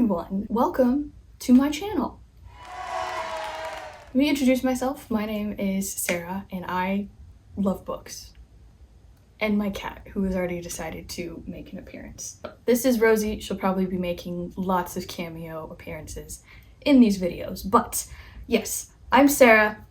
everyone, welcome to my channel. Let me introduce myself. My name is Sarah and I love books. And my cat, who has already decided to make an appearance. This is Rosie. She'll probably be making lots of cameo appearances in these videos. But yes, I'm Sarah.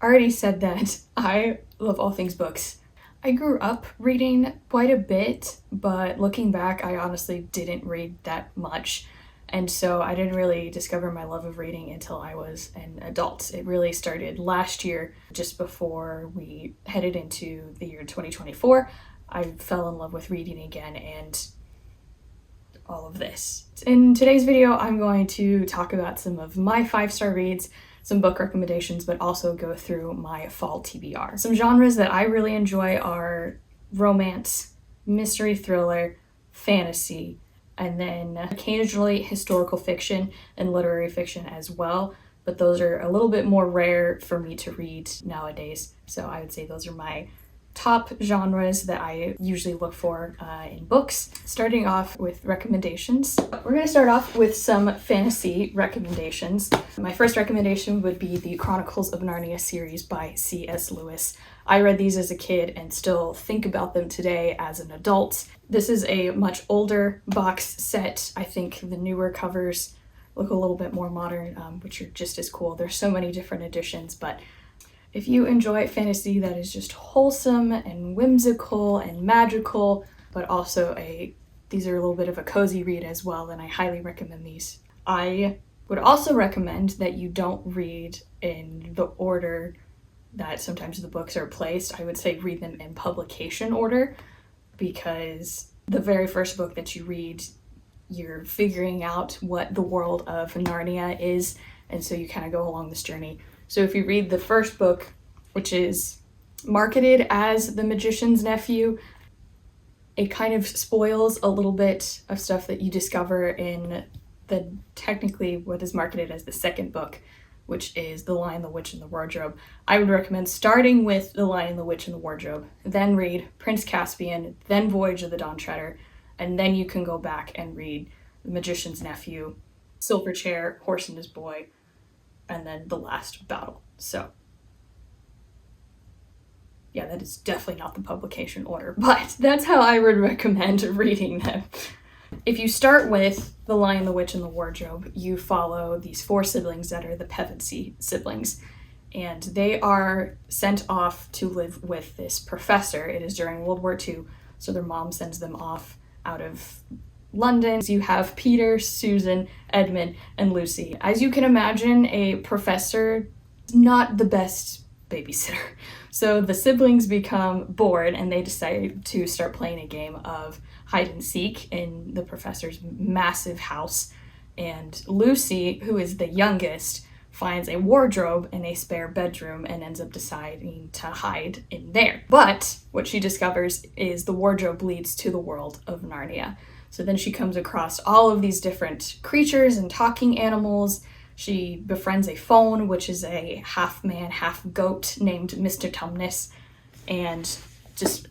I already said that I love all things books. I grew up reading quite a bit, but looking back, I honestly didn't read that much. And so I didn't really discover my love of reading until I was an adult. It really started last year, just before we headed into the year 2024. I fell in love with reading again and all of this. In today's video, I'm going to talk about some of my 5-star reads, some book recommendations, but also go through my fall TBR. Some genres that I really enjoy are romance, mystery thriller, fantasy, and then occasionally historical fiction and literary fiction as well. But those are a little bit more rare for me to read nowadays. So I would say those are my top genres that I usually look for in books. Starting off with recommendations. We're going to start off with some fantasy recommendations. My first recommendation would be the Chronicles of Narnia series by C.S. Lewis. I read these as a kid and still think about them today as an adult. This is a much older box set. I think the newer covers look a little bit more modern, which are just as cool. There's so many different editions, but if you enjoy fantasy that is just wholesome and whimsical and magical, but also these are a little bit of a cozy read as well, then I highly recommend these. I would also recommend that you don't read in the order that sometimes the books are placed. I would say read them in publication order, because the very first book that you read, you're figuring out what the world of Narnia is, and so you kind of go along this journey. So if you read the first book, which is marketed as The Magician's Nephew, it kind of spoils a little bit of stuff that you discover in the technically what is marketed as the second book, which is The Lion, the Witch, and the Wardrobe. I would recommend starting with The Lion, the Witch, and the Wardrobe, then read Prince Caspian, then Voyage of the Dawn Treader, and then you can go back and read The Magician's Nephew, Silver Chair, Horse and His Boy, and then The Last Battle. So yeah, that is definitely not the publication order, but that's how I would recommend reading them. If you start with The Lion, the Witch, and the Wardrobe, you follow these 4 siblings that are the Pevensey siblings, and they are sent off to live with this professor. It is during World War II, so their mom sends them off out of London. You have Peter, Susan, Edmund, and Lucy. As you can imagine, a professor is not the best babysitter. So the siblings become bored and they decide to start playing a game of hide and seek in the professor's massive house. And Lucy, who is the youngest, finds a wardrobe in a spare bedroom and ends up deciding to hide in there. But what she discovers is the wardrobe leads to the world of Narnia. So then she comes across all of these different creatures and talking animals. She befriends a faun, which is a half-man, half-goat named Mr. Tumnus, and just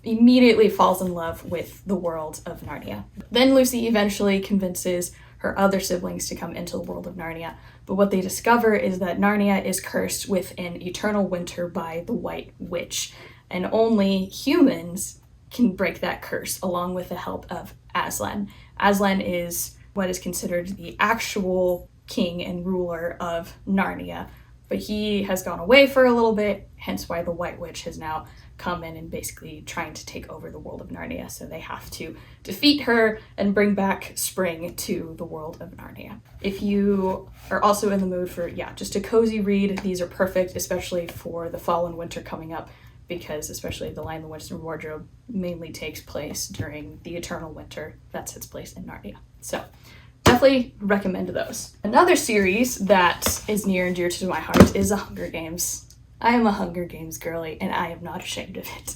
immediately falls in love with the world of Narnia. Then Lucy eventually convinces her other siblings to come into the world of Narnia, but what they discover is that Narnia is cursed with an eternal winter by the White Witch, and only humans can break that curse, along with the help of Aslan. Aslan is what is considered the actual king and ruler of Narnia, but he has gone away for a little bit, hence why the White Witch has now come in and basically trying to take over the world of Narnia. So they have to defeat her and bring back spring to the world of Narnia. If you are also in the mood for, just a cozy read, these are perfect, especially for the fall and winter coming up, because especially The Lion, the Witch, and the Wardrobe mainly takes place during the eternal winter that takes place in Narnia. So definitely recommend those. Another series that is near and dear to my heart is The Hunger Games. I am a Hunger Games girly, and I am not ashamed of it.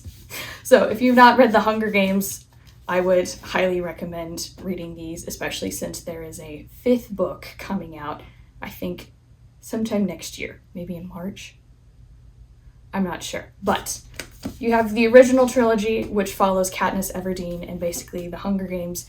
So if you've not read The Hunger Games, I would highly recommend reading these, especially since there is a 5th book coming out, I think sometime next year, maybe in March. I'm not sure, but you have the original trilogy, which follows Katniss Everdeen, and basically The Hunger Games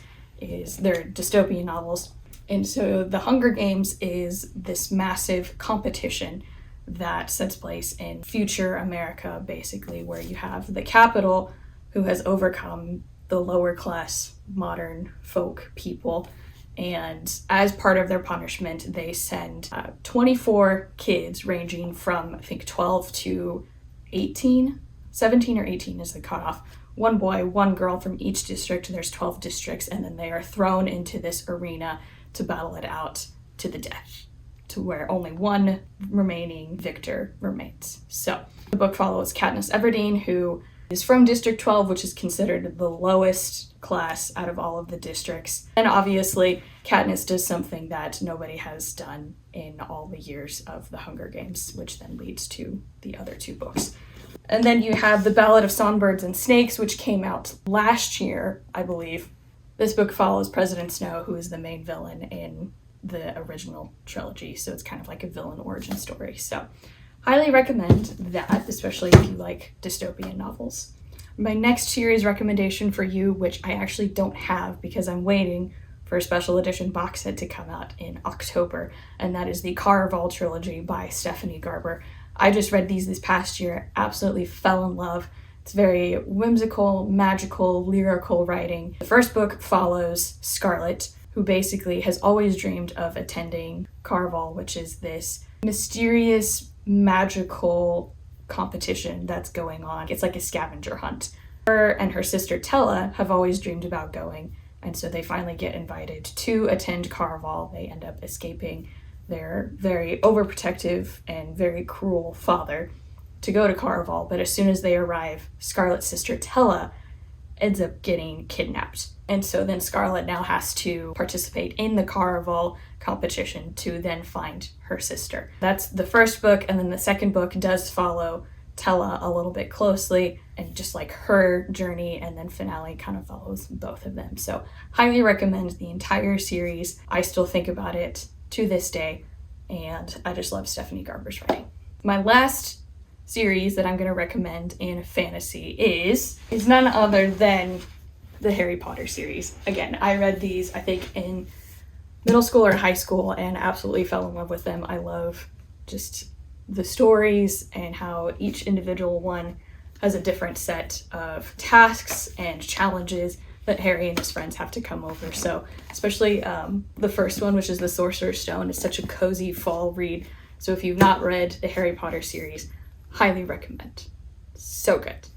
they're dystopian novels. And so the Hunger Games is this massive competition that sets place in future America, basically, where you have the Capitol who has overcome the lower class modern folk people. And as part of their punishment, they send 24 kids ranging from, I think, 12 to 18, 17 or 18 is the cutoff. One boy, one girl from each district. There's 12 districts, and then they are thrown into this arena to battle it out to the death, to where only one remaining victor remains. So the book follows Katniss Everdeen, who is from District 12, which is considered the lowest class out of all of the districts. And obviously, Katniss does something that nobody has done in all the years of the Hunger Games, which then leads to the other two books. And then you have The Ballad of Songbirds and Snakes, which came out last year, I believe. This book follows President Snow, who is the main villain in the original trilogy, so it's kind of like a villain origin story. So highly recommend that, especially if you like dystopian novels. My next series recommendation for you, which I actually don't have because I'm waiting for a special edition box set to come out in October, and that is the Caraval trilogy by Stephanie Garber. I just read these this past year, absolutely fell in love. It's very whimsical, magical, lyrical writing. The first book follows Scarlet, who basically has always dreamed of attending Caraval, which is this mysterious, magical competition that's going on. It's like a scavenger hunt. Her and her sister Tella have always dreamed about going, and so they finally get invited to attend Caraval. They end up escaping their very overprotective and very cruel father to go to Caraval, but as soon as they arrive, Scarlet's sister Tella ends up getting kidnapped. And so then Scarlet now has to participate in the Caraval competition to then find her sister. That's the first book, and then the second book does follow Tella a little bit closely and just like her journey, and then finale kind of follows both of them. So highly recommend the entire series. I still think about it to this day, and I just love Stephanie Garber's writing. My last series that I'm going to recommend in fantasy is none other than the Harry Potter series. Again, I read these, I think, in middle school or high school and absolutely fell in love with them. I love just the stories and how each individual one has a different set of tasks and challenges that Harry and his friends have to come over. So especially the first one, which is the Sorcerer's Stone, is such a cozy fall read. So if you've not read the Harry Potter series, highly recommend. So good.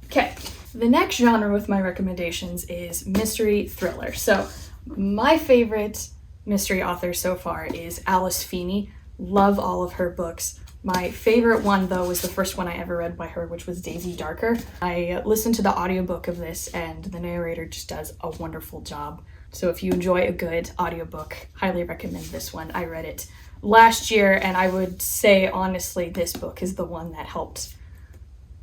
Okay, the next genre with my recommendations is mystery thriller. So my favorite mystery author so far is Alice Feeney. Love all of her books. My favorite one, though, was the first one I ever read by her, which was Daisy Darker. I listened to the audiobook of this, and the narrator just does a wonderful job. So if you enjoy a good audiobook, highly recommend this one. I read it last year, and I would say, honestly, this book is the one that helped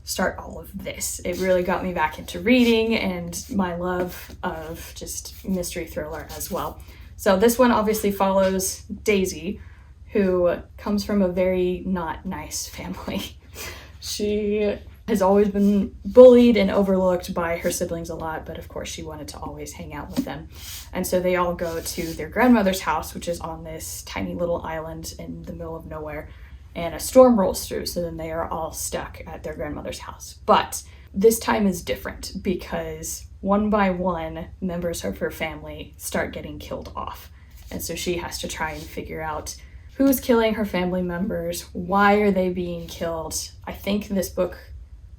start all of this. It really got me back into reading and my love of just mystery thriller as well. So this one obviously follows Daisy, who comes from a very not nice family. She has always been bullied and overlooked by her siblings a lot, but of course she wanted to always hang out with them. And so they all go to their grandmother's house, which is on this tiny little island in the middle of nowhere, and a storm rolls through, so then they are all stuck at their grandmother's house. But this time is different because one by one, members of her family start getting killed off. And so she has to try and figure out who's killing her family members, why are they being killed. I think this book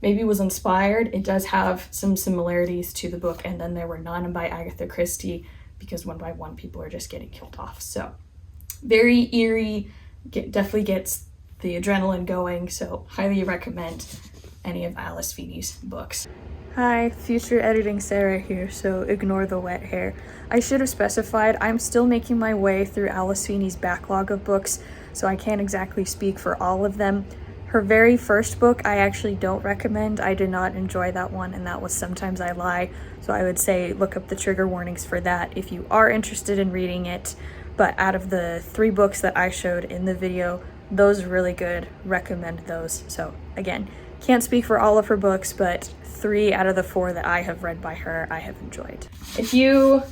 maybe was inspired. It does have some similarities to the book And Then There Were None by Agatha Christie, because one by one people are just getting killed off. So very eerie, definitely gets the adrenaline going, so highly recommend any of Alice Feeney's books. Hi, future editing Sarah here, so ignore the wet hair. I should have specified I'm still making my way through Alice Feeney's backlog of books, so I can't exactly speak for all of them. Her very first book I actually don't recommend. I did not enjoy that one, and that was Sometimes I Lie, so I would say look up the trigger warnings for that if you are interested in reading it. But out of the 3 books that I showed in the video, those are really good. Recommend those. So again, can't speak for all of her books, but 3 out of the 4 that I have read by her, I have enjoyed. If you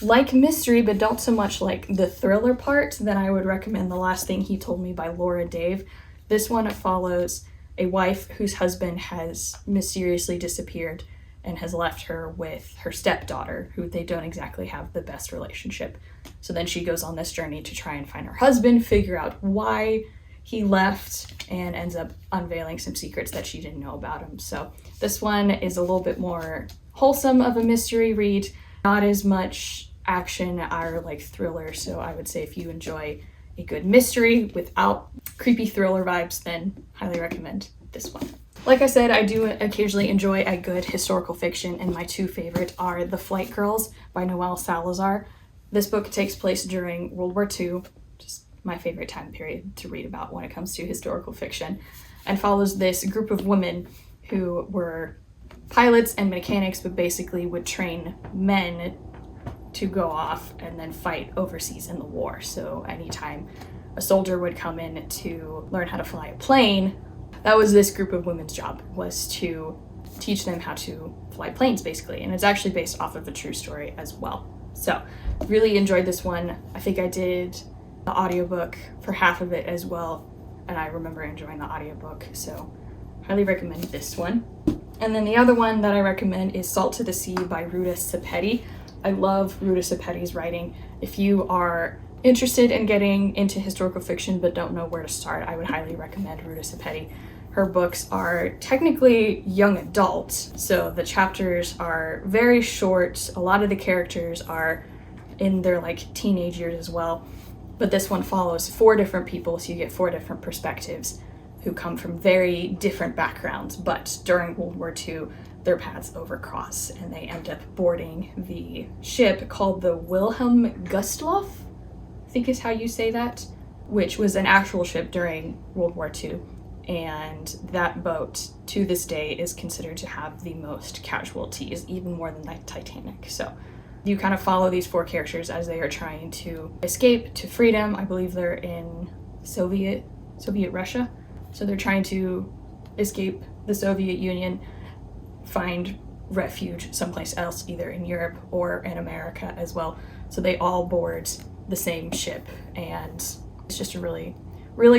like mystery but don't so much like the thriller part, then I would recommend The Last Thing He Told Me by Laura Dave. This one follows a wife whose husband has mysteriously disappeared and has left her with her stepdaughter, who they don't exactly have the best relationship. So then she goes on this journey to try and find her husband, figure out why he left, and ends up unveiling some secrets that she didn't know about him. So this one is a little bit more wholesome of a mystery read, not as much action or like thriller. So I would say if you enjoy a good mystery without creepy thriller vibes, then highly recommend this one. Like I said, I do occasionally enjoy a good historical fiction, and my two favorite are The Flight Girls by Noelle Salazar. This book takes place during World War II, just my favorite time period to read about when it comes to historical fiction, and follows this group of women who were pilots and mechanics, but basically would train men to go off and then fight overseas in the war. So anytime a soldier would come in to learn how to fly a plane, that was this group of women's job, was to teach them how to fly planes, basically. And it's actually based off of a true story as well. So really enjoyed this one. I think I did the audiobook for half of it as well, and I remember enjoying the audiobook, so highly recommend this one. And then the other one that I recommend is Salt to the Sea by Ruta Sepetys. I love Ruta Sepetys' writing. If you are interested in getting into historical fiction but don't know where to start, I would highly recommend Ruta Sepetys. Her books are technically young adult, so the chapters are very short. A lot of the characters are in their like teenage years as well. But this one follows 4 different people, so you get 4 different perspectives who come from very different backgrounds. But during World War II, their paths overcross and they end up boarding the ship called the Wilhelm Gustloff, I think is how you say that, which was an actual ship during World War II. And that boat, to this day, is considered to have the most casualties, even more than the Titanic. So you kind of follow these 4 characters as they are trying to escape to freedom. I believe they're in Soviet Russia. So they're trying to escape the Soviet Union, find refuge someplace else, either in Europe or in America as well. So they all board the same ship, and it's just a really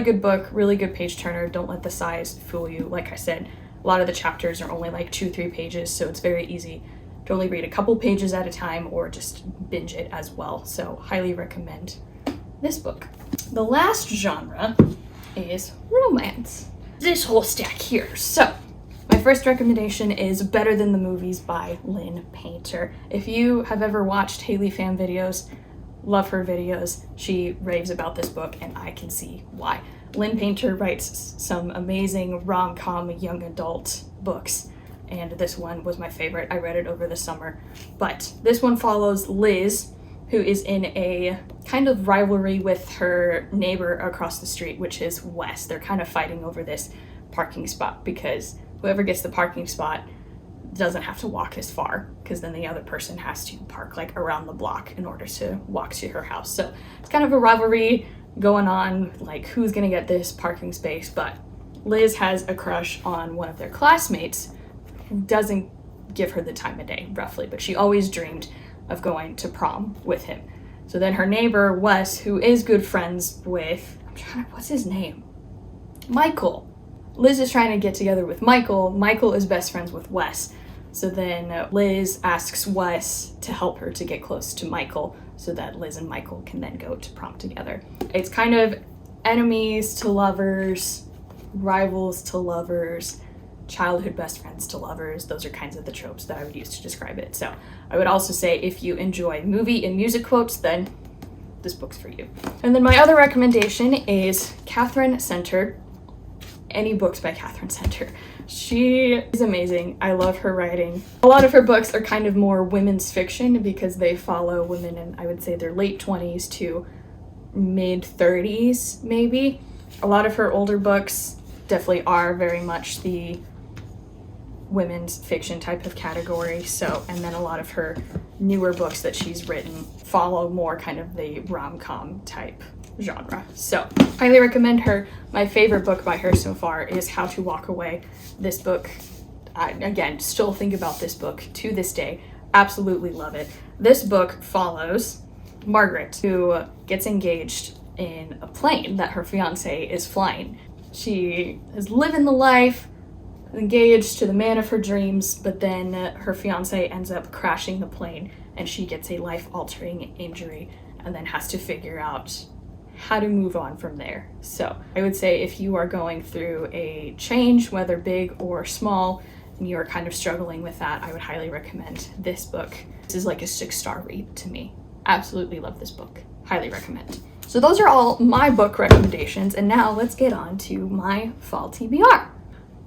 good book, really good page turner. Don't let the size fool you. Like I said, a lot of the chapters are only like 2-3 pages, so it's very easy to only read a couple pages at a time or just binge it as well. So highly recommend this book. The last genre is romance. This whole stack here. So my first recommendation is Better Than the Movies by Lynn Painter. If you have ever watched Haley fan videos, love her videos. She raves about this book, and I can see why. Lynn Painter writes some amazing rom-com young adult books, and this one was my favorite. I read it over the summer. But this one follows Liz, who is in a kind of rivalry with her neighbor across the street, which is Wes. They're kind of fighting over this parking spot because whoever gets the parking spot doesn't have to walk as far, because then the other person has to park like around the block in order to walk to her house. So it's kind of a rivalry going on, like who's gonna get this parking space. But Liz has a crush on one of their classmates who doesn't give her the time of day, roughly, but she always dreamed of going to prom with him. So then her neighbor Wes, who is good friends with, what's his name? Michael. Liz is trying to get together with Michael. Michael is best friends with Wes. So then Liz asks Wes to help her to get close to Michael so that Liz and Michael can then go to prom together. It's kind of enemies to lovers, rivals to lovers, childhood best friends to lovers. Those are kinds of the tropes that I would use to describe it. So I would also say if you enjoy movie and music quotes, then this book's for you. And then my other recommendation is Katherine Center. Any books by Katherine Center. She is amazing. I love her writing. A lot of her books are kind of more women's fiction because they follow women in, I would say, their late 20s to mid 30s, maybe. A lot of her older books definitely are very much the women's fiction type of category. So, and then a lot of her newer books that she's written follow more kind of the rom-com type genre. So highly recommend her. My favorite book by her so far is How to Walk Away. This book, I again still think about this book to this day. Absolutely love it. This book follows Margaret, who gets engaged in a plane that her fiance is flying. She is living the life, engaged to the man of her dreams, but then her fiance ends up crashing the plane and she gets a life-altering injury and then has to figure out how to move on from there. So I would say if you are going through a change, whether big or small, and you are kind of struggling with that, I would highly recommend this book. This is like a 6-star read to me. Absolutely love this book. Highly recommend. So those are all my book recommendations, and now let's get on to my fall TBR.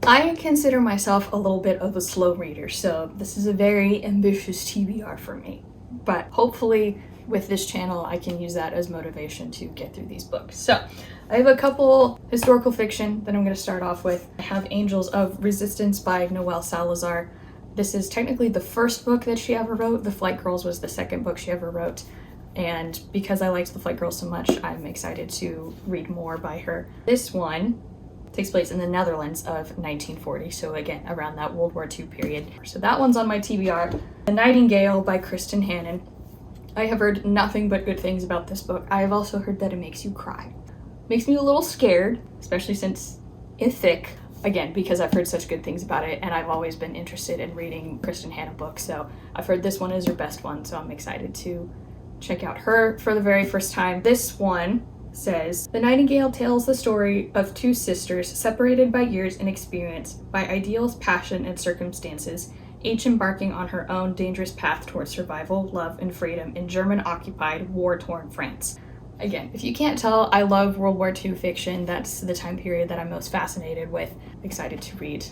I consider myself a little bit of a slow reader, so this is a very ambitious TBR for me. But hopefully with this channel, I can use that as motivation to get through these books. So I have a couple historical fiction that I'm going to start off with. I have Angels of Resistance by Noelle Salazar. This is technically the first book that she ever wrote. The Flight Girls was the second book she ever wrote. And because I liked The Flight Girls so much, I'm excited to read more by her. This one takes place in the Netherlands of 1940, so again, around that World War II period. So that one's on my TBR. The Nightingale by Kristen Hannon. I have heard nothing but good things about this book. I have also heard that it makes you cry. Makes me a little scared, especially since it's thick. Again, because I've heard such good things about it, and I've always been interested in reading Kristen Hannon books, so I've heard this one is her best one, so I'm excited to check out her for the very first time. This one says, The Nightingale tells the story of two sisters separated by years and experience, by ideals, passion, and circumstances, each embarking on her own dangerous path towards survival, love, and freedom in German-occupied, war-torn France. Again, if you can't tell, I love World War II fiction. That's the time period that I'm most fascinated with. Excited to read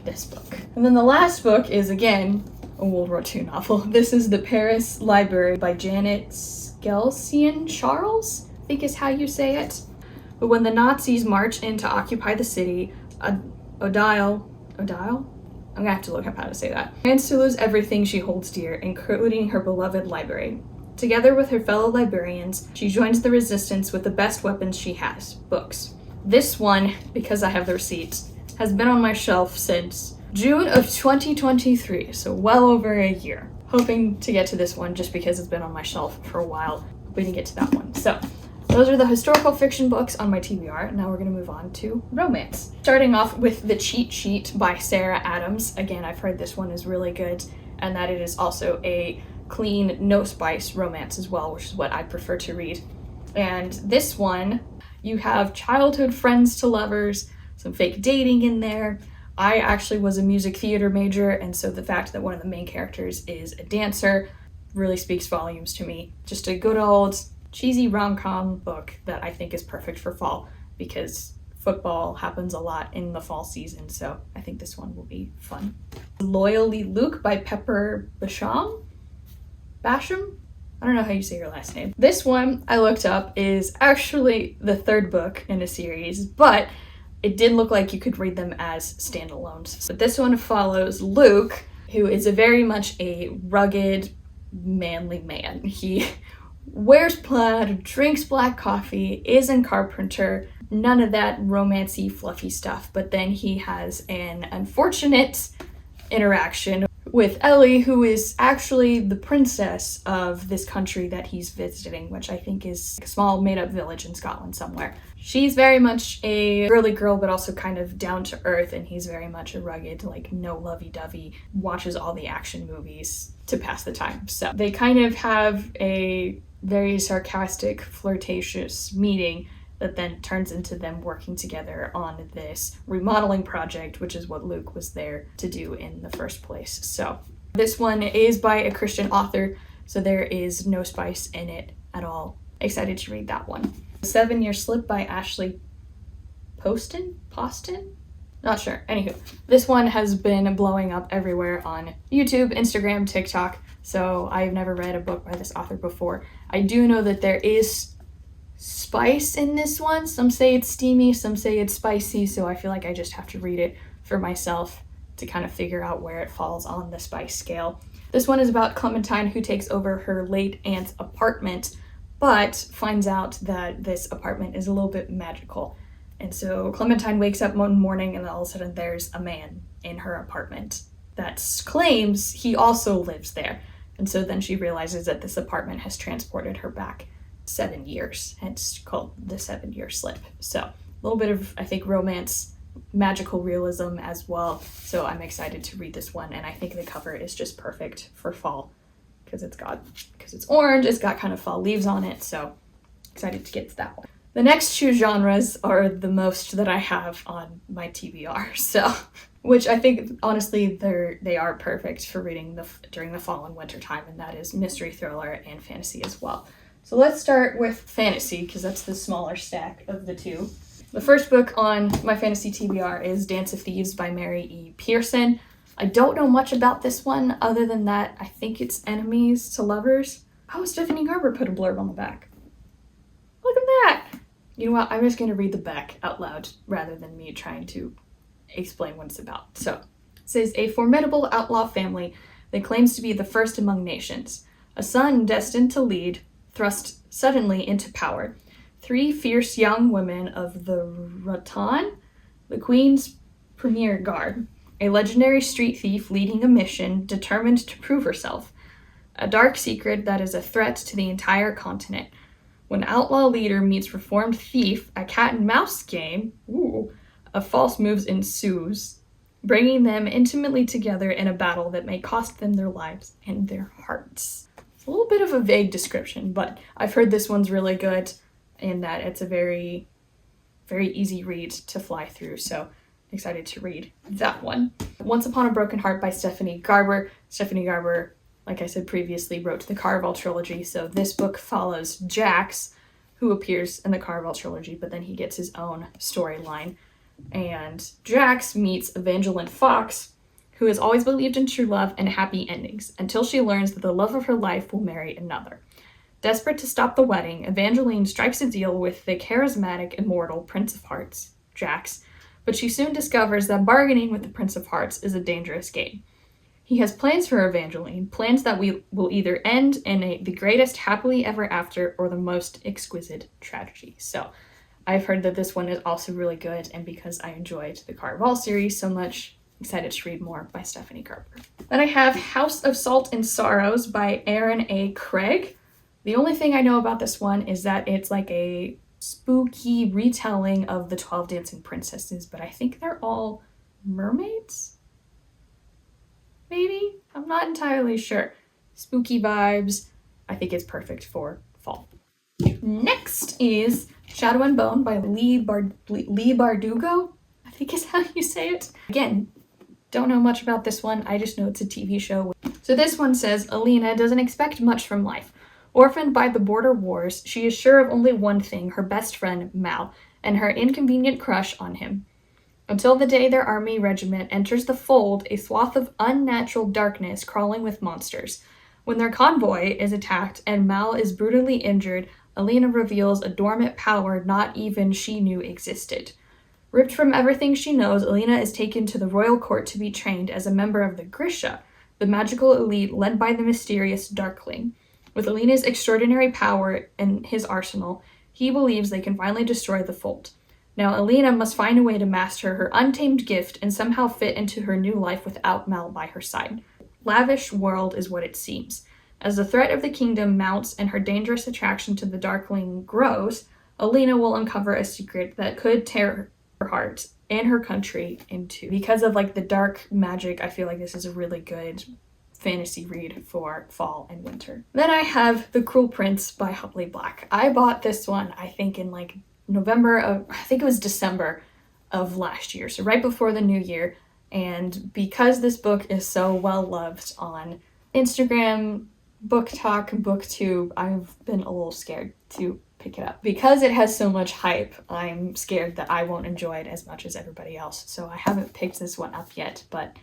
this book. And then the last book is, again, a World War II novel. This is The Paris Library by Janet Skelsian Charles, I think is how you say it. But when the Nazis march in to occupy the city, Odile? I'm gonna have to look up how to say that. Plans to lose everything she holds dear, including her beloved library. Together with her fellow librarians, she joins the resistance with the best weapons she has, books. This one, because I have the receipts, has been on my shelf since June of 2023, so well over a year. Hoping to get to this one just because it's been on my shelf for a while. Hoping to get to that one. So those are the historical fiction books on my TBR. Now we're going to move on to romance. Starting off with The Cheat Sheet by Sarah Adams. Again, I've heard this one is really good and that it is also a clean, no spice romance as well, which is what I prefer to read. And this one, you have childhood friends to lovers, some fake dating in there. I actually was a music theater major, and so the fact that one of the main characters is a dancer really speaks volumes to me. Just a good old cheesy rom-com book that I think is perfect for fall because football happens a lot in the fall season, so I think this one will be fun. Loyally Luke by Pepper Basham? I don't know how you say your last name. This one I looked up is actually the third book in a series, but it did look like you could read them as standalones. But this one follows Luke, who is very much a rugged, manly man. He wears plaid, drinks black coffee, is a carpenter, none of that romancy, fluffy stuff. But then he has an unfortunate interaction with Ellie, who is actually the princess of this country that he's visiting, which I think is a small made-up village in Scotland somewhere. She's very much a girly girl, but also kind of down to earth, and he's very much a rugged, like, no lovey-dovey, watches all the action movies to pass the time. So they kind of have a very sarcastic, flirtatious meeting that then turns into them working together on this remodeling project, which is what Luke was there to do in the first place. So this one is by a Christian author, so there is no spice in it at all. Excited to read that one. 7 Year Slip by Ashley Poston? Not sure. Anywho, this one has been blowing up everywhere on YouTube, Instagram, TikTok, so I've never read a book by this author before. I do know that there is spice in this one. Some say it's steamy, some say it's spicy, so I feel like I just have to read it for myself to kind of figure out where it falls on the spice scale. This one is about Clementine, who takes over her late aunt's apartment, but finds out that this apartment is a little bit magical. And so Clementine wakes up one morning and all of a sudden there's a man in her apartment that claims he also lives there. And so then she realizes that this apartment has transported her back 7 years. It's called The 7-Year Slip. So a little bit of, I think, romance, magical realism as well. So I'm excited to read this one. And I think the cover is just perfect for fall because it's orange. It's got kind of fall leaves on it. So excited to get to that one. The next 2 genres are the most that I have on my TBR. So, which I think, honestly, they are perfect for reading during the fall and winter time. And that is mystery, thriller, and fantasy as well. So let's start with fantasy, because that's the smaller stack of the 2. The first book on my fantasy TBR is Dance of Thieves by Mary E. Pearson. I don't know much about this one other than that I think it's enemies to lovers. Oh, Stephanie Garber put a blurb on the back. Look at that! You know what? I'm just going to read the back out loud rather than me trying to explain what it's about. So, it says, a formidable outlaw family that claims to be the first among nations. A son destined to lead, thrust suddenly into power. 3 fierce young women of the Ruta, the Queen's premier guard. A legendary street thief leading a mission, determined to prove herself. A dark secret that is a threat to the entire continent. When outlaw leader meets reformed thief, a cat and mouse game, of false moves ensues, bringing them intimately together in a battle that may cost them their lives and their hearts. It's a little bit of a vague description, but I've heard this one's really good in that it's a very, very easy read to fly through, so excited to read that one. Once Upon a Broken Heart by Stephanie Garber. Stephanie Garber, like I said previously, wrote the Caraval trilogy, so this book follows Jax, who appears in the Caraval trilogy, but then he gets his own storyline. And Jax meets Evangeline Fox, who has always believed in true love and happy endings, until she learns that the love of her life will marry another. Desperate to stop the wedding, Evangeline strikes a deal with the charismatic, immortal Prince of Hearts, Jax, but she soon discovers that bargaining with the Prince of Hearts is a dangerous game. He has plans for Evangeline, plans that will either end in the greatest happily ever after or the most exquisite tragedy. So I've heard that this one is also really good, and because I enjoyed the Caraval series so much, excited to read more by Stephanie Garber. Then I have House of Salt and Sorrows by Aaron A. Craig. The only thing I know about this one is that it's like a spooky retelling of the 12 Dancing Princesses, but I think they're all mermaids? Maybe? I'm not entirely sure. Spooky vibes. I think it's perfect for fall. Next is Shadow and Bone by Lee Bardugo, I think is how you say it. Again, don't know much about this one. I just know it's a TV show. So this one says, Alina doesn't expect much from life. Orphaned by the border wars, she is sure of only one thing, her best friend, Mal, and her inconvenient crush on him. Until the day their army regiment enters the fold, a swath of unnatural darkness crawling with monsters. When their convoy is attacked and Mal is brutally injured, Alina reveals a dormant power not even she knew existed. Ripped from everything she knows, Alina is taken to the royal court to be trained as a member of the Grisha, the magical elite led by the mysterious Darkling. With Alina's extraordinary power in his arsenal, he believes they can finally destroy the fold. Now Alina must find a way to master her untamed gift and somehow fit into her new life without Mal by her side. Lavish world is what it seems. As the threat of the kingdom mounts and her dangerous attraction to the Darkling grows, Alina will uncover a secret that could tear her heart and her country in two. Because of like the dark magic, I feel like this is a really good fantasy read for fall and winter. Then I have The Cruel Prince by Holly Black. I bought this one, I think in like December of last year, so right before the new year. And because this book is so well loved on Instagram, Book Talk, BookTube, I've been a little scared to pick it up. Because it has so much hype, I'm scared that I won't enjoy it as much as everybody else. So I haven't picked this one up yet, but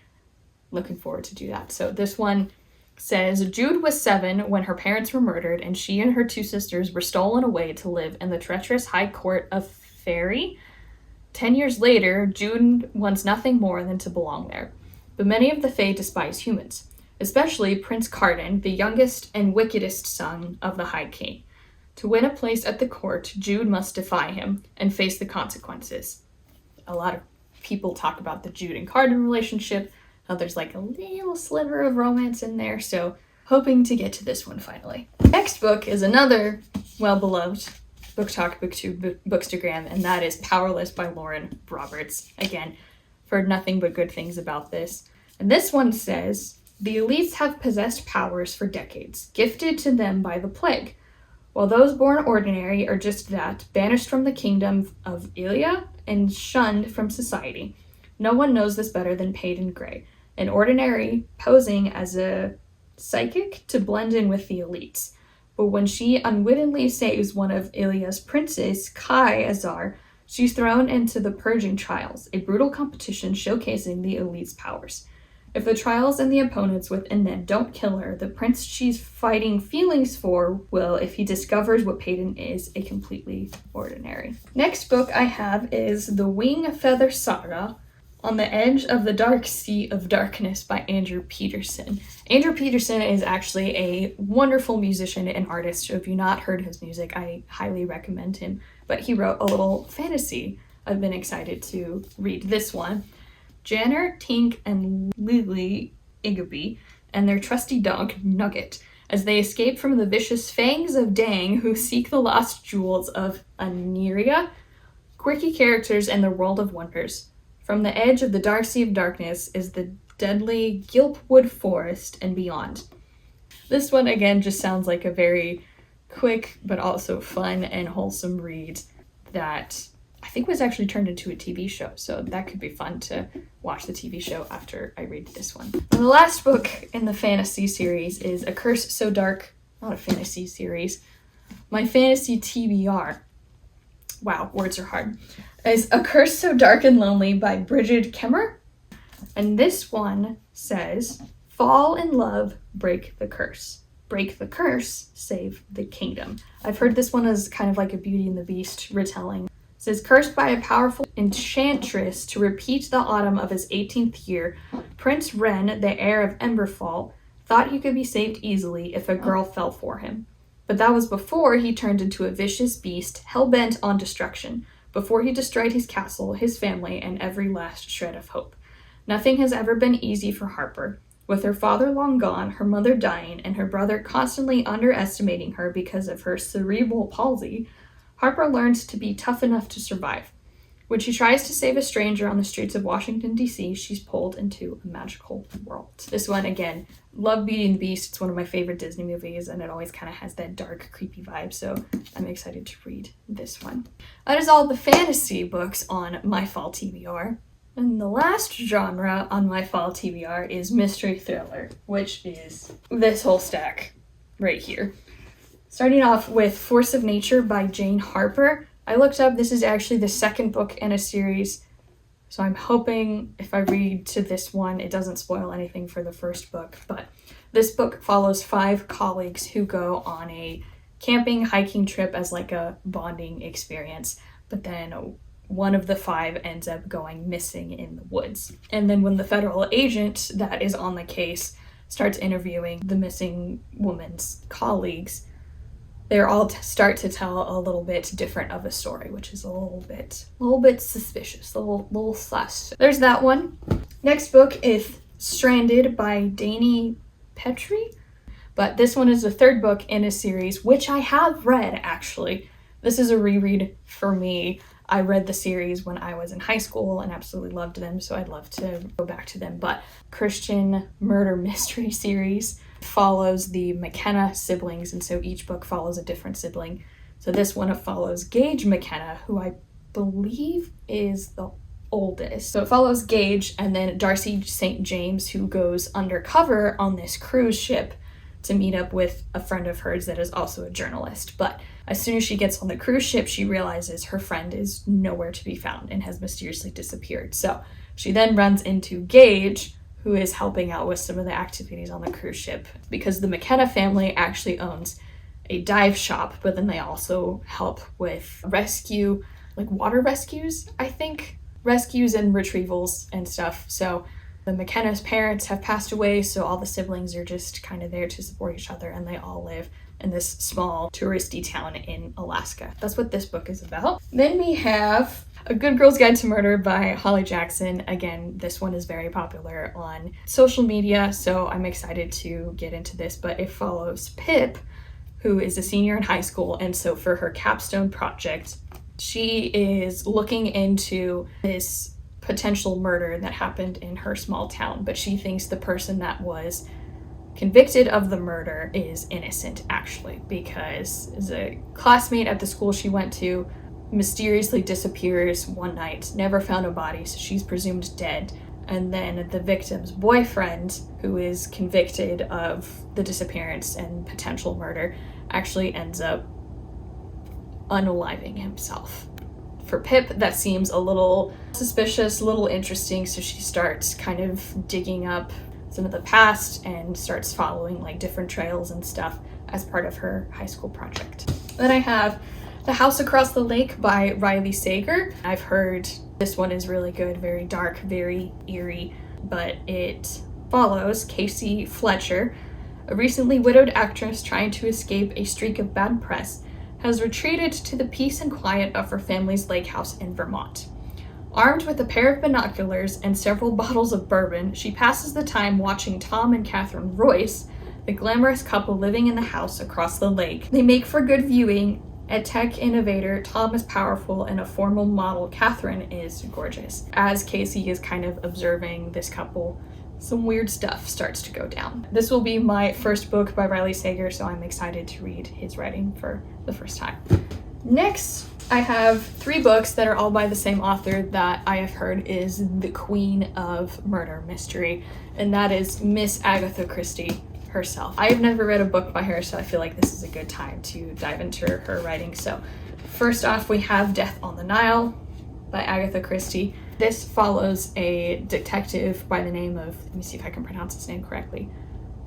looking forward to do that. So this one says, Jude was 7 when her parents were murdered, and she and her 2 sisters were stolen away to live in the treacherous high court of Fairy. 10 years later, Jude wants nothing more than to belong there. But many of the Fae despise humans, especially Prince Cardan, the youngest and wickedest son of the High King. To win a place at the court, Jude must defy him and face the consequences. A lot of people talk about the Jude and Cardan relationship, how there's like a little sliver of romance in there, so hoping to get to this one finally. Next book is another well-beloved Book Talk, BookTube, Bookstagram, and that is Powerless by Lauren Roberts. Again, I've heard nothing but good things about this. And this one says, the elites have possessed powers for decades, gifted to them by the plague, while those born ordinary are just that, banished from the kingdom of Ilia and shunned from society. No one knows this better than Peyton Gray, an ordinary posing as a psychic to blend in with the elites. But when she unwittingly saves one of Ilia's princes, Kai Azar, she's thrown into the purging trials, a brutal competition showcasing the elite's powers. If the trials and the opponents within them don't kill her, the prince she's fighting feelings for will, if he discovers what Peyton is, a completely ordinary. Next book I have is The Wing Feather Saga, On the Edge of the Dark Sea of Darkness by Andrew Peterson. Andrew Peterson is actually a wonderful musician and artist, so if you've not heard his music, I highly recommend him. But he wrote a little fantasy. I've been excited to read this one. Janner, Tink, and Lily Igaby and their trusty dog, Nugget, as they escape from the vicious fangs of Dang, who seek the lost jewels of Aneria. Quirky characters and the world of wonders. From the edge of the dark sea of darkness is the deadly Gilpwood Forest and beyond. This one, again, just sounds like a very quick but also fun and wholesome read that I think was actually turned into a TV show, so that could be fun to watch the TV show after I read this one. And the last book in the fantasy series is A Curse So Dark, not a fantasy series, my fantasy TBR. Wow, words are hard. Is A Curse So Dark and Lonely by Bridget Kemmer. And this one says, fall in love, break the curse. Break the curse, save the kingdom. I've heard this one is kind of like a Beauty and the Beast retelling. It says, cursed by a powerful enchantress to repeat the autumn of his 18th year, Prince Ren, the heir of Emberfall, thought he could be saved easily if a girl fell for him. But that was before he turned into a vicious beast, hell-bent on destruction, before he destroyed his castle, his family, and every last shred of hope. Nothing has ever been easy for Harper. With her father long gone, her mother dying, and her brother constantly underestimating her because of her cerebral palsy, Harper learns to be tough enough to survive. When she tries to save a stranger on the streets of Washington, D.C., she's pulled into a magical world. This one, again, love Beauty and the Beast. It's one of my favorite Disney movies, and it always kind of has that dark, creepy vibe, so I'm excited to read this one. That is all the fantasy books on my fall TBR. And the last genre on my fall TBR is mystery thriller, which is this whole stack right here. Starting off with Force of Nature by Jane Harper. I looked up, this is actually the second book in a series, so I'm hoping if I read to this one, it doesn't spoil anything for the first book. But this book follows 5 colleagues who go on a camping, hiking trip as like a bonding experience, but then one of the 5 ends up going missing in the woods. And then when the federal agent that is on the case starts interviewing the missing woman's colleagues, they all start to tell a little bit different of a story, which is a little bit suspicious, a little sus. There's that one. Next book is Stranded by Dani Petrie, but this one is the 3rd book in a series, which I have read, actually. This is a reread for me. I read the series when I was in high school and absolutely loved them, so I'd love to go back to them. But Christian murder mystery series follows the McKenna siblings, and so each book follows a different sibling. So this one follows Gage McKenna, who I believe is the oldest. So it follows Gage and then Darcy St. James, who goes undercover on this cruise ship to meet up with a friend of hers that is also a journalist. But as soon as she gets on the cruise ship, she realizes her friend is nowhere to be found and has mysteriously disappeared. So she then runs into Gage, who is helping out with some of the activities on the cruise ship, because the McKenna family actually owns a dive shop, but then they also help with rescue, like water rescues, I think, rescues and retrievals and stuff. So The McKenna's parents have passed away, so all the siblings are just kind of there to support each other, and they all live in this small touristy town in Alaska. That's what this book is about. Then we have A Good Girl's Guide to Murder by Holly Jackson. Again, this one is very popular on social media, so I'm excited to get into this, but it follows Pip, who is a senior in high school, and so for her capstone project, she is looking into this potential murder that happened in her small town, but she thinks the person that was convicted of the murder is innocent, actually, because a classmate at the school she went to mysteriously disappears one night, never found a body, so she's presumed dead. And then the victim's boyfriend, who is convicted of the disappearance and potential murder, actually ends up unaliving himself. For Pip, that seems a little suspicious, a little interesting, so she starts kind of digging up some of the past and starts following like different trails and stuff as part of her high school project. Then I have The House Across the Lake by Riley Sager. I've heard this one is really good, very dark, very eerie, but it follows Casey Fletcher, a recently widowed actress trying to escape a streak of bad press, has retreated to the peace and quiet of her family's lake house in Vermont. Armed with a pair of binoculars and several bottles of bourbon, she passes the time watching Tom and Katherine Royce, the glamorous couple living in the house across the lake. They make for good viewing. A tech innovator, Tom is powerful, and a formal model, Katherine, is gorgeous. As Casey is kind of observing this couple, some weird stuff starts to go down. This will be my first book by Riley Sager, so I'm excited to read his writing for the first time. Next, I have 3 books that are all by the same author that I have heard is the queen of murder mystery, and that is Miss Agatha Christie herself. I have never read a book by her, so I feel like this is a good time to dive into her writing. So first off, we have Death on the Nile by Agatha Christie. This follows a detective by the name of, let me see if I can pronounce his name correctly,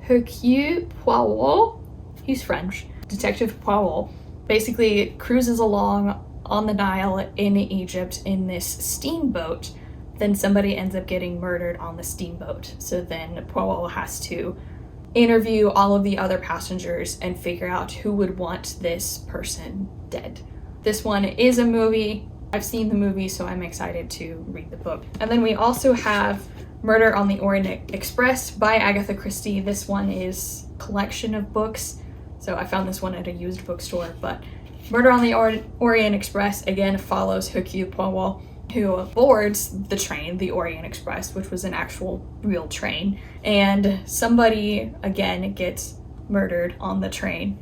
Hercule Poirot. He's French. Detective Poirot basically cruises along on the Nile in Egypt in this steamboat. Then somebody ends up getting murdered on the steamboat. So then Poirot has to interview all of the other passengers and figure out who would want this person dead. This one is a movie. I've seen the movie, so I'm excited to read the book. And then we also have Murder on the Orient Express by Agatha Christie. This one is a collection of books, so I found this one at a used bookstore, but Murder on the Orient Express, again, follows Hercule Poirot, who boards the train, the Orient Express, which was an actual real train, and somebody, again, gets murdered on the train,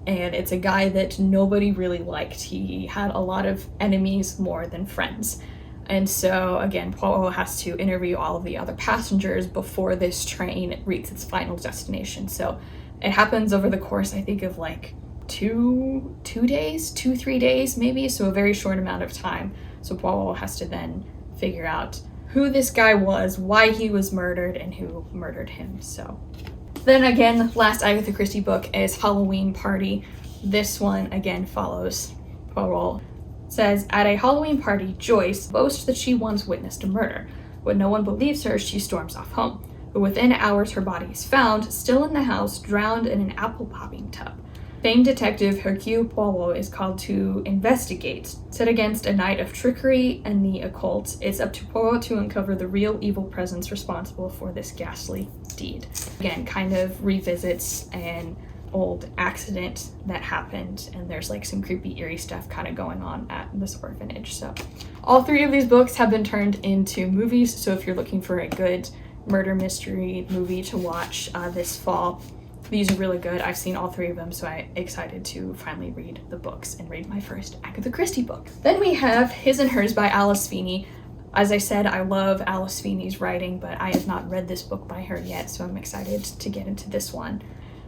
and it's a guy that nobody really liked. He had a lot of enemies more than friends. And so, again, Poirot has to interview all of the other passengers before this train reaches its final destination. So it happens over the course, I think, of like 3 days maybe, so a very short amount of time. So Poirot has to then figure out who this guy was, why he was murdered, and who murdered him. So then again, last Agatha Christie book is Halloween Party. This one again follows Poirot. It says, at a Halloween party, Joyce boasts that she once witnessed a murder. When no one believes her, she storms off home. But within hours, her body is found, still in the house, drowned in an apple popping tub. Famed detective Hercule Poirot is called to investigate. Set against a night of trickery and the occult, it's up to Poirot to uncover the real evil presence responsible for this ghastly deed. Again, kind of revisits an old accident that happened, and there's like some creepy, eerie stuff kind of going on at this orphanage. So all 3 of these books have been turned into movies, so if you're looking for a good murder mystery movie to watch this fall, these are really good. I've seen all 3 of them, so I'm excited to finally read the books and read my first Agatha Christie book. Then we have His and Hers by Alice Feeney. As I said, I love Alice Feeney's writing, but I have not read this book by her yet, so I'm excited to get into this one.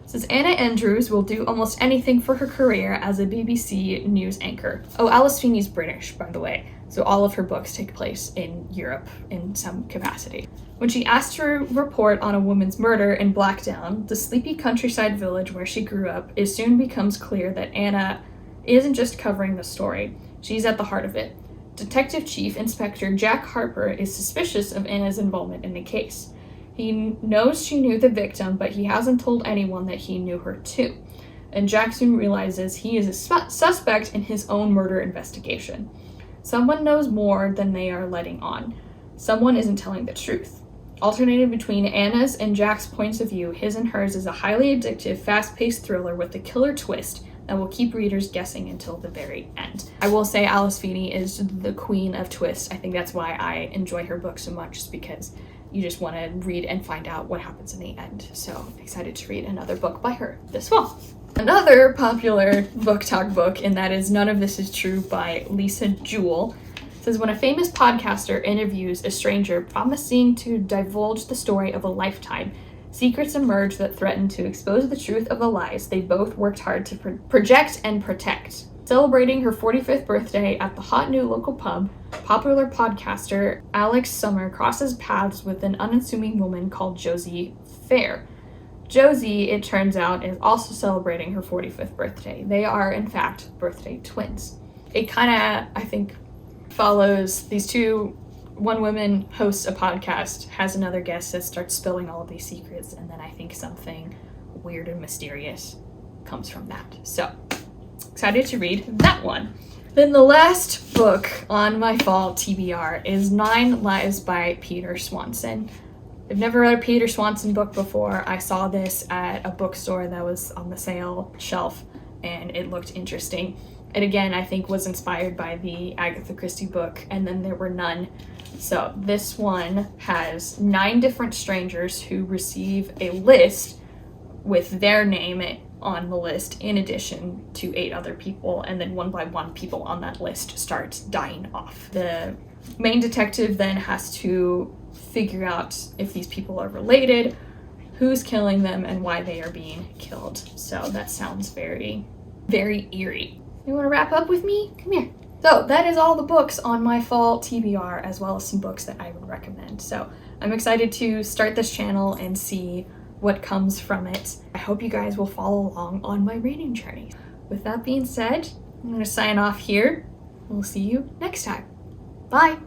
It says, Anna Andrews will do almost anything for her career as a BBC news anchor. Oh, Alice Feeney's British, by the way, so all of her books take place in Europe in some capacity. When she asked to report on a woman's murder in Blackdown, the sleepy countryside village where she grew up, it soon becomes clear that Anna isn't just covering the story. She's at the heart of it. Detective Chief Inspector Jack Harper is suspicious of Anna's involvement in the case. He knows she knew the victim, but he hasn't told anyone that he knew her too. And Jack soon realizes he is a suspect in his own murder investigation. Someone knows more than they are letting on. Someone isn't telling the truth. Alternating between Anna's and Jack's points of view, his and hers is a highly addictive, fast-paced thriller with a killer twist that will keep readers guessing until the very end. I will say Alice Feeney is the queen of twists. I think that's why I enjoy her book so much, is because you just want to read and find out what happens in the end. So excited to read another book by her this fall. Another popular book talk book, and that is None of This Is True by Lisa Jewell, says when a famous podcaster interviews a stranger promising to divulge the story of a lifetime, secrets emerge that threaten to expose the truth of the lies they both worked hard to project and protect. Celebrating her 45th birthday at the hot new local pub, popular podcaster Alex Summer crosses paths with an unassuming woman called Josie Fair. Josie, it turns out, is also celebrating her 45th birthday. They are, in fact, birthday twins. It kind of, I think, follows these two. One woman hosts a podcast, has another guest that starts spilling all of these secrets, and then I think something weird and mysterious comes from that. So, excited to read that one. Then the last book on my fall TBR is 9 Lives by Peter Swanson. I've never read a Peter Swanson book before. I saw this at a bookstore that was on the sale shelf, and it looked interesting. It again, I think, was inspired by the Agatha Christie book, and then there were none. So this one has 9 different strangers who receive a list with their name on the list, in addition to 8 other people, and then one by one people on that list start dying off. The main detective then has to figure out if these people are related, who's killing them, and why they are being killed. So that sounds very, very eerie. You want to wrap up with me? Come here. So that is all the books on my fall TBR, as well as some books that I would recommend. So I'm excited to start this channel and see what comes from it. I hope you guys will follow along on my reading journey. With that being said, I'm going to sign off here. We'll see you next time. Bye.